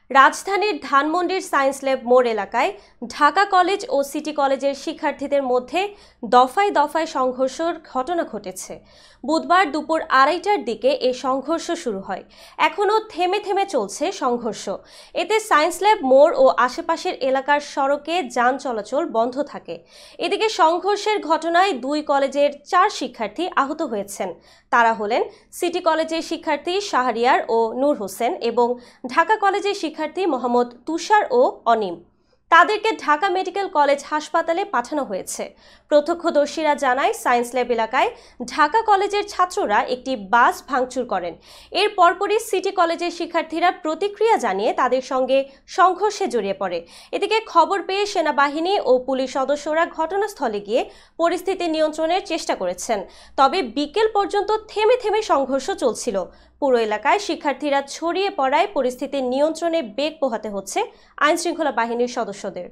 রাজধানীর ধানমন্ডির science lab মোড় এলাকায় ঢাকা কলেজ ও সিটি কলেজের শিক্ষার্থীদের মধ্যে দফায় দফায় সংঘর্ষের ঘটনা ঘটেছে। বুধবার দুপুর 2:30টার দিকে এই সংঘর্ষ শুরু হয়। এখনও থেমে থেমে চলছে সংঘর্ষ। এতে সায়েন্স ল্যাব মোড় ও আশেপাশের এলাকার সড়কে যান চলাচল বন্ধ থাকে। এদিকে সংঘর্ষের ঘটনায় 2 কলেজের 4 শিক্ষার্থী আহত হয়েছেন। তারা হলেন সিটি কলেজের শিক্ষার্থী শাহরিয়ার ও নূর হোসেন এবং ঢাকা কলেজের শিক্ষার্থী মোহাম্মদ তুষার ও অনিম। তাদেরকে ঢাকা মেডিকেল কলেজ হাসপাতালে পাঠানো হয়েছে। প্রত্যক্ষদর্শীরা জানায়, সায়েন্স ল্যাব এলাকায় ঢাকা কলেজের ছাত্ররা একটি বাস ভাঙচুর করেন। এর পরপরই সিটি কলেজের শিক্ষার্থীরা প্রতিক্রিয়া জানিয়ে তাদের সঙ্গে সংঘর্ষে জড়িয়ে পড়ে। এদিকে খবর পেয়ে সেনাবাহিনী ও পুলিশ সদস্যরা ঘটনাস্থলে গিয়ে পরিস্থিতি নিয়ন্ত্রণের চেষ্টা করেছেন। তবে বিকেল পর্যন্ত থেমে থেমে সংঘর্ষ চলছিল। পুরো এলাকায় শিক্ষার্থীরা ছড়িয়ে পড়ায় পরিস্থিতি নিয়ন্ত্রণে বেগ পোহাতে হচ্ছে আইনশৃঙ্খলা বাহিনীর সদস্যদের।